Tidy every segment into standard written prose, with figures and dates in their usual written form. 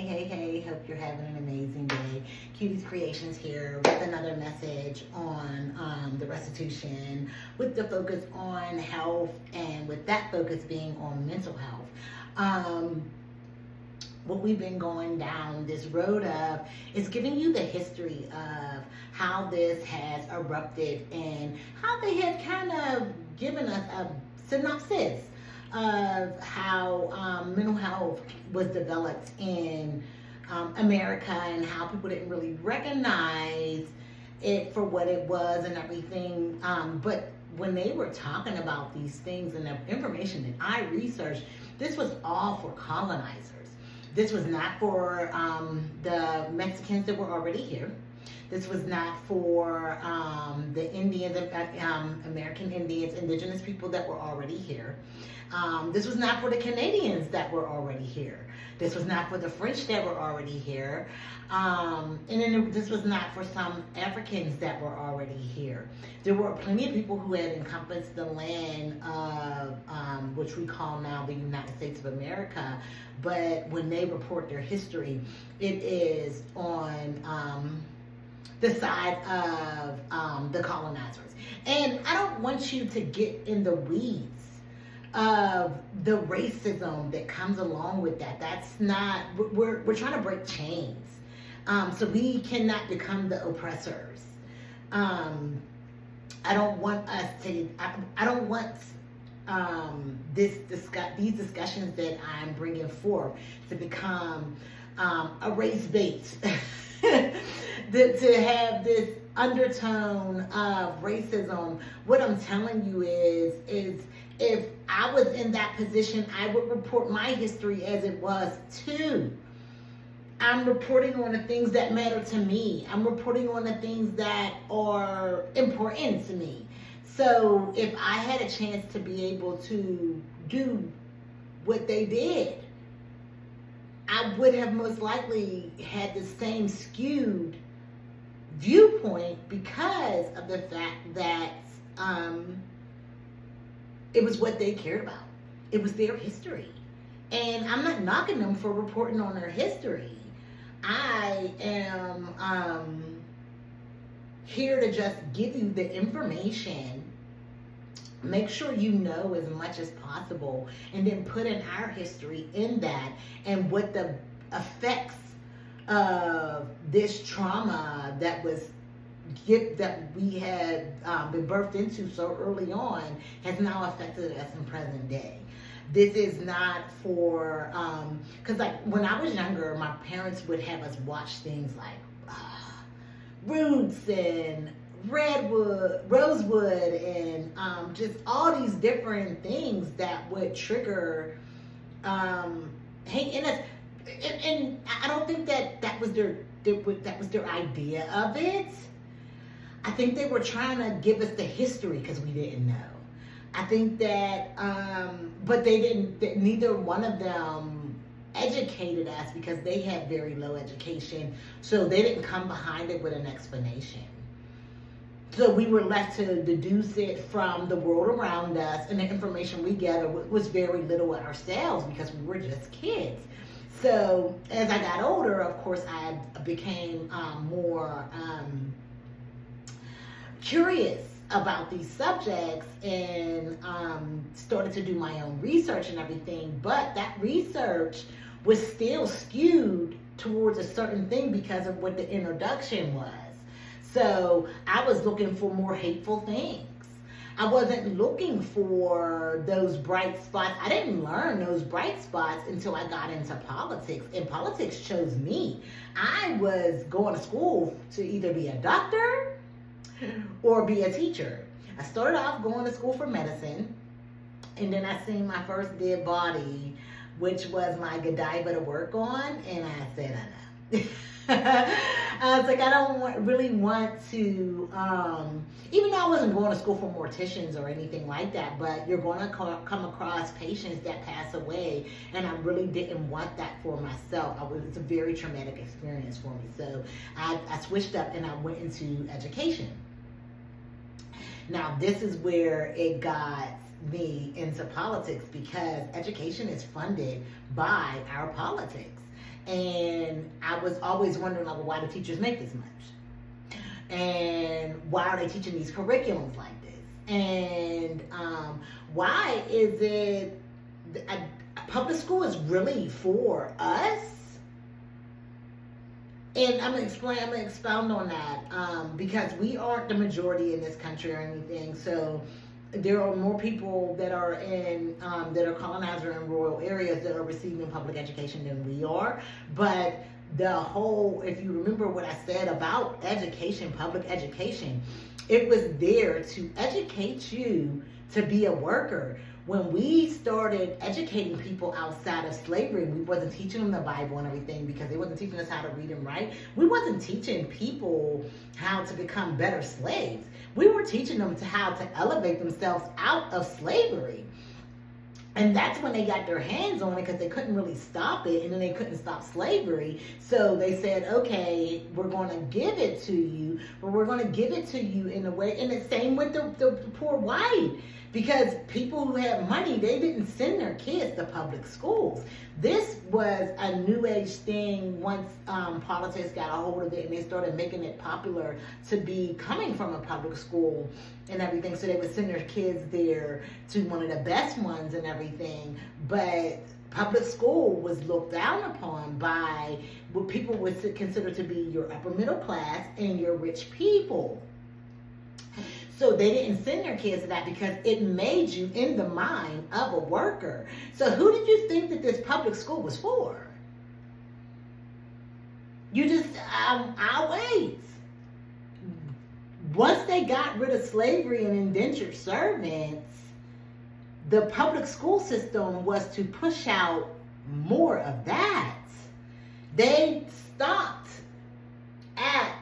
Hey, hope you're having an amazing day. Cutie's Creations here with another message on the restitution with the focus on health and with that focus being on mental health. What we've been going down this road of is giving you the history of how this has erupted and how they have kind of given us a synopsis of how mental health was developed in America and how people didn't really recognize it for what it was and everything. But when they were talking about these things and the information that I researched, this was all for colonizers. This was not for the Mexicans that were already here. This was not for the Indians, American Indians, indigenous people that were already here. This was not for the Canadians that were already here. This was not for the French that were already here. And then this was not for some Africans that were already here. There were plenty of people who had encompassed the land of, which we call now the United States of America. But when they report their history, it is on the side of the colonizers. And I don't want you to get in the weeds of the racism that comes along with that. That's not, we're trying to break chains. So we cannot become the oppressors. I don't want us to, I don't want these discussions that I'm bringing forth to become a race bait. To have this undertone of racism. What I'm telling you is if I was in that position, I would report my history as it was too. I'm reporting on the things that matter to me. I'm reporting on the things that are important to me. So if I had a chance to be able to do what they did, I would have most likely had the same skewed viewpoint because of the fact that it was what they cared about. It was their history. And I'm not knocking them for reporting on their history. I am here to just give you the information. Make sure you know as much as possible and then put in our history in that and what the effects of this trauma that we had been birthed into so early on has now affected us in present day. This is not for, because like when I was younger, my parents would have us watch things like Roots and Rosewood and just all these different things that would trigger hate in us. And I don't think that was their idea of it. I think they were trying to give us the history because we didn't know. I think that, but they didn't. Neither one of them educated us because they had very low education, so they didn't come behind it with an explanation. So we were left to deduce it from the world around us, and the information we gathered was very little ourselves because we were just kids. So as I got older, of course, I became more curious about these subjects and started to do my own research and everything. But that research was still skewed towards a certain thing because of what the introduction was. So I was looking for more hateful things. I wasn't looking for those bright spots. I didn't learn those bright spots until I got into politics, and politics chose me. I was going to school to either be a doctor or be a teacher. I started off going to school for medicine, and then I seen my first dead body, which was my Godiva to work on, and I said, I know. I was like, I don't really want to, even though I wasn't going to school for morticians or anything like that, but you're going to come across patients that pass away, and I really didn't want that for myself. It's a very traumatic experience for me. So I switched up and I went into education. Now, this is where it got me into politics because education is funded by our politics. And I was always wondering, like, well, why do teachers make this much? And why are they teaching these curriculums like this? And why is it public school is really for us? And I'm gonna expound on that because we aren't the majority in this country or anything. So there are more people that are in that are colonizer in rural areas that are receiving public education than we are. But the whole, if you remember what I said about education, public education, it was there to educate you to be a worker. When we started educating people outside of slavery, we wasn't teaching them the Bible and everything because they wasn't teaching us how to read and write. We wasn't teaching people how to become better slaves. We were teaching them how to elevate themselves out of slavery. And that's when they got their hands on it because they couldn't really stop it, and then they couldn't stop slavery. So they said, okay, we're going to give it to you, but we're going to give it to you in a way. And the same with the poor white. Because people who had money, they didn't send their kids to public schools. This was a new age thing once politics got a hold of it and they started making it popular to be coming from a public school and everything. So they would send their kids there to one of the best ones and everything. But public school was looked down upon by what people would consider to be your upper middle class and your rich people. So they didn't send their kids to that because it made you in the mind of a worker. So who did you think that this public school was for? You just, I'll wait. Once they got rid of slavery and indentured servants, the public school system was to push out more of that. They stopped at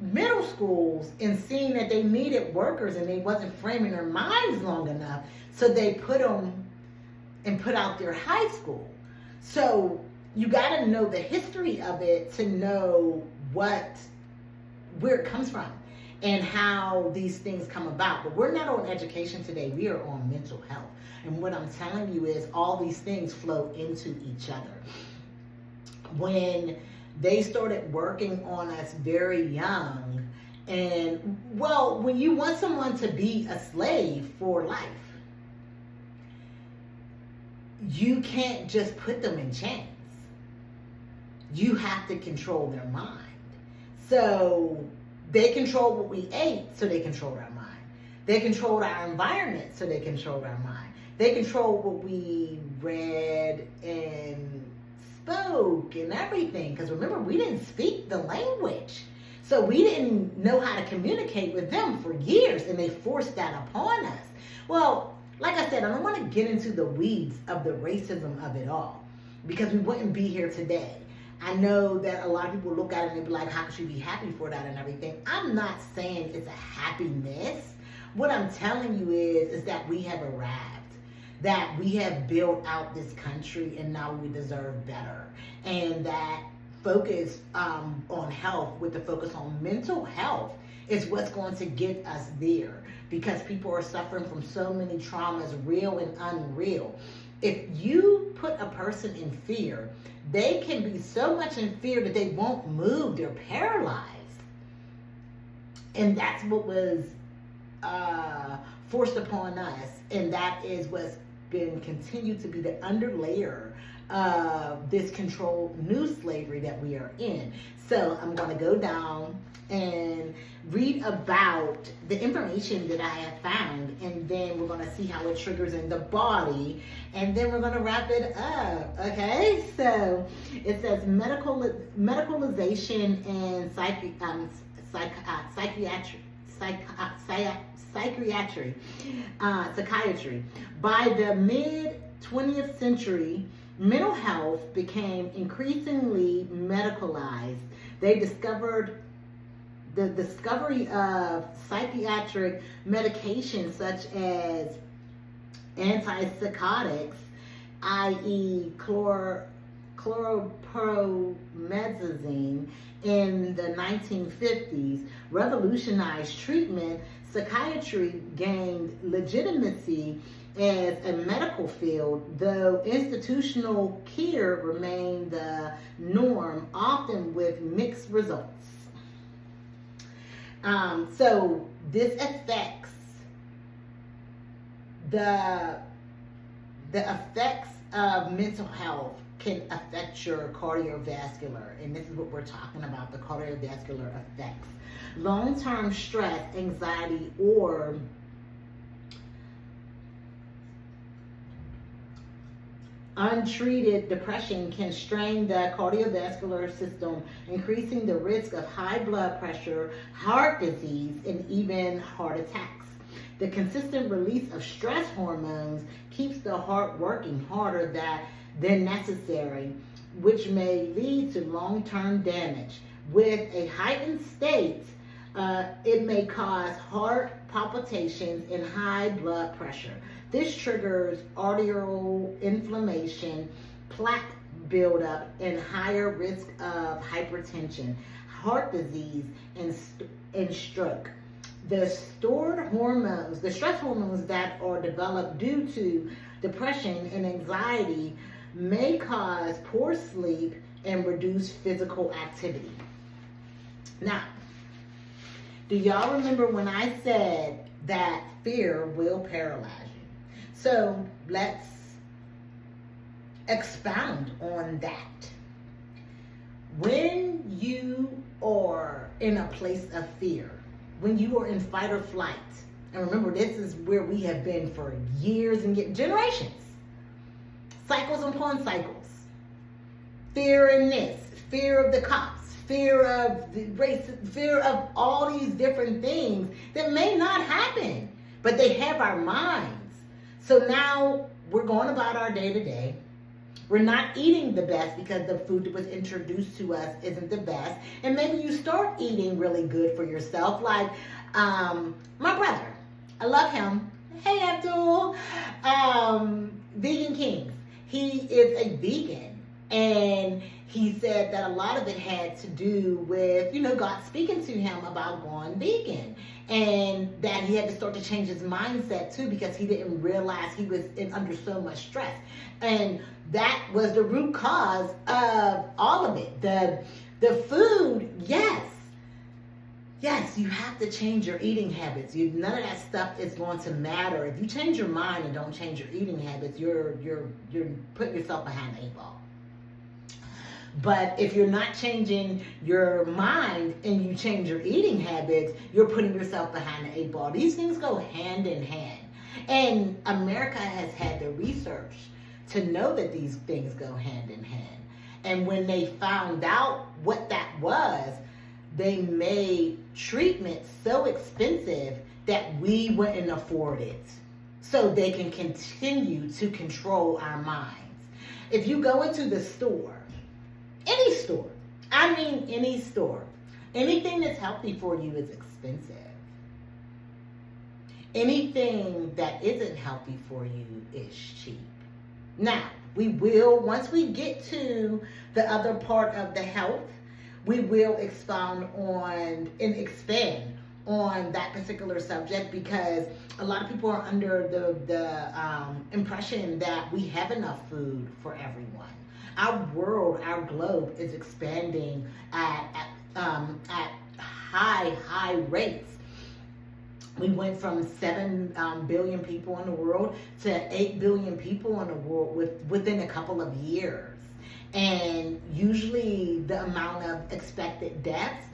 middle schools and seeing that they needed workers and they wasn't framing their minds long enough, so they put them and put out their high school. So you got to know the history of it to know where it comes from and how these things come about. But we're not on education today, we are on mental health. And what I'm telling you is all these things flow into each other. When they started working on us very young. And, well, when you want someone to be a slave for life, you can't just put them in chains. You have to control their mind. So they control what we ate, so they controlled our mind. They controlled our environment, so they controlled our mind. They controlled what we read and spoke and everything, because remember, we didn't speak the language, so we didn't know how to communicate with them for years, and they forced that upon us. Well, like I said, I don't want to get into the weeds of the racism of it all, because we wouldn't be here today. I know that a lot of people look at it and be like, how could you be happy for that and everything? I'm not saying it's a happiness. What I'm telling you is that we have arrived, that we have built out this country and now we deserve better. And that focus on health, with the focus on mental health, is what's going to get us there, because people are suffering from so many traumas, real and unreal. If you put a person in fear, they can be so much in fear that they won't move, they're paralyzed. And that's what was forced upon us, and that is what's been continued to be the underlayer of this controlled new slavery that we are in. So I'm going to go down and read about the information that I have found, and then we're going to see how it triggers in the body, and then we're going to wrap it up. Okay, so it says medicalization and psychiatry. By the mid-20th century, mental health became increasingly medicalized. They discovered the discovery of psychiatric medications such as antipsychotics, i.e. chlorpromazine, in the 1950s revolutionized treatment. psychiatry gained legitimacy as a medical field, though institutional care remained the norm, often with mixed results. So this affects the effects of mental health can affect your cardiovascular, and this is what we're talking about, the cardiovascular effects. Long-term stress, anxiety, or untreated depression can strain the cardiovascular system, increasing the risk of high blood pressure, heart disease, and even heart attacks. The consistent release of stress hormones keeps the heart working harder than necessary, which may lead to long-term damage. With a heightened state, it may cause heart palpitations and high blood pressure. This triggers arterial inflammation, plaque buildup, and higher risk of hypertension, heart disease, and stroke. The stress hormones that are developed due to depression and anxiety may cause poor sleep and reduce physical activity. Now, do y'all remember when I said that fear will paralyze you? So let's expound on that. When you are in a place of fear, when you are in fight or flight, and remember, this is where we have been for years and generations, cycles upon cycles, fear in this, fear of the cops, fear of the race, fear of all these different things that may not happen, but they have our minds. So now we're going about our day to day. We're not eating the best because the food that was introduced to us isn't the best. And maybe you start eating really good for yourself. Like my brother, I love him. Hey, Abdul. Vegan Kings. He is a vegan. And he said that a lot of it had to do with, God speaking to him about going vegan. And that he had to start to change his mindset too, because he didn't realize he was under so much stress. And that was the root cause of all of it. The food, yes, you have to change your eating habits. None of that stuff is going to matter. If you change your mind and don't change your eating habits, you're putting yourself behind the eight ball. But if you're not changing your mind and you change your eating habits, you're putting yourself behind the eight ball. These things go hand in hand. And America has had the research to know that these things go hand in hand. And when they found out what that was, they made treatment so expensive that we wouldn't afford it. So they can continue to control our minds. If you go into the store, any store, anything that's healthy for you is expensive. Anything that isn't healthy for you is cheap. Now, once we get to the other part of the health, we will expand on that particular subject, because a lot of people are under the impression that we have enough food for everyone. Our globe is expanding at high rates. We went from 7 billion people in the world to 8 billion people in the world within a couple of years. And usually the amount of expected deaths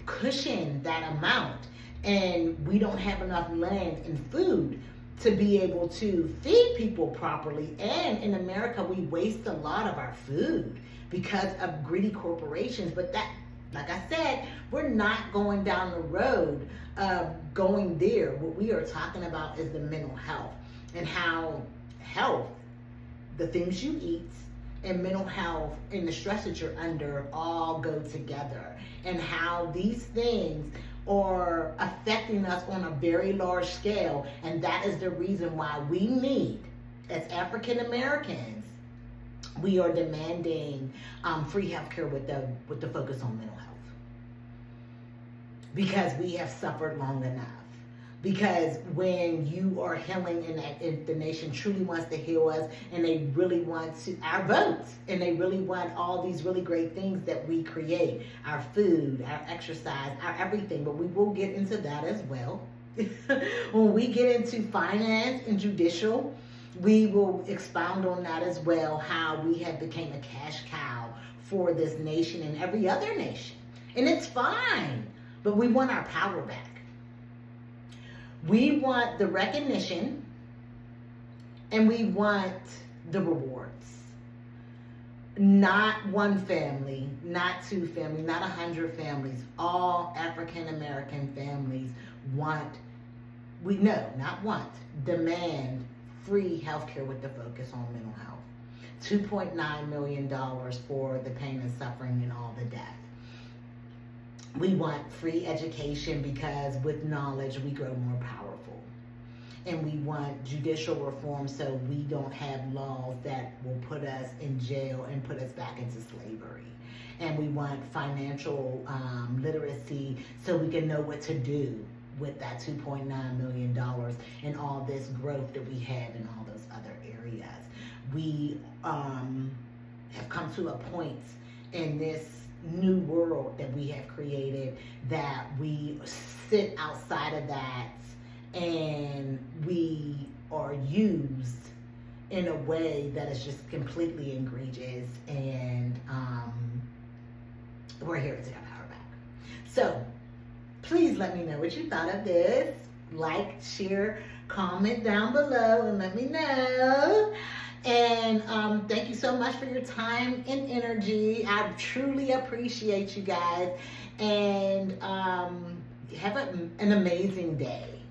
cushion that amount. And we don't have enough land and food to be able to feed people properly. And in America, we waste a lot of our food because of greedy corporations. But that, like I said, we're not going down the road of going there. What we are talking about is the mental health, and how health, the things you eat, and mental health and the stress that you're under all go together, and how these things are affecting us on a very large scale. And that is the reason why we need, as African Americans, we are demanding free healthcare with the focus on mental health, because we have suffered long enough. Because when you are healing and the nation truly wants to heal us, and they really want our votes, and they really want all these really great things that we create, our food, our exercise, our everything, but we will get into that as well. When we get into finance and judicial, we will expound on that as well, how we have become a cash cow for this nation and every other nation. And it's fine, but we want our power back. We want the recognition, and we want the rewards. Not one family, not two families, not 100 families. All African American families demand free healthcare with the focus on mental health. $2.9 million for the pain and suffering and all the death. We want free education, because with knowledge we grow more powerful. And we want judicial reform, so we don't have laws that will put us in jail and put us back into slavery. And we want financial literacy, so we can know what to do with that $2.9 million and all this growth that we have in all those other areas. We have come to a point in this new world that we have created that we sit outside of that, and we are used in a way that is just completely egregious, and we're here to take our power back. So please let me know what you thought of this. Like, share, comment down below and let me know. And thank you so much for your time and energy. I truly appreciate you guys. And have an amazing day.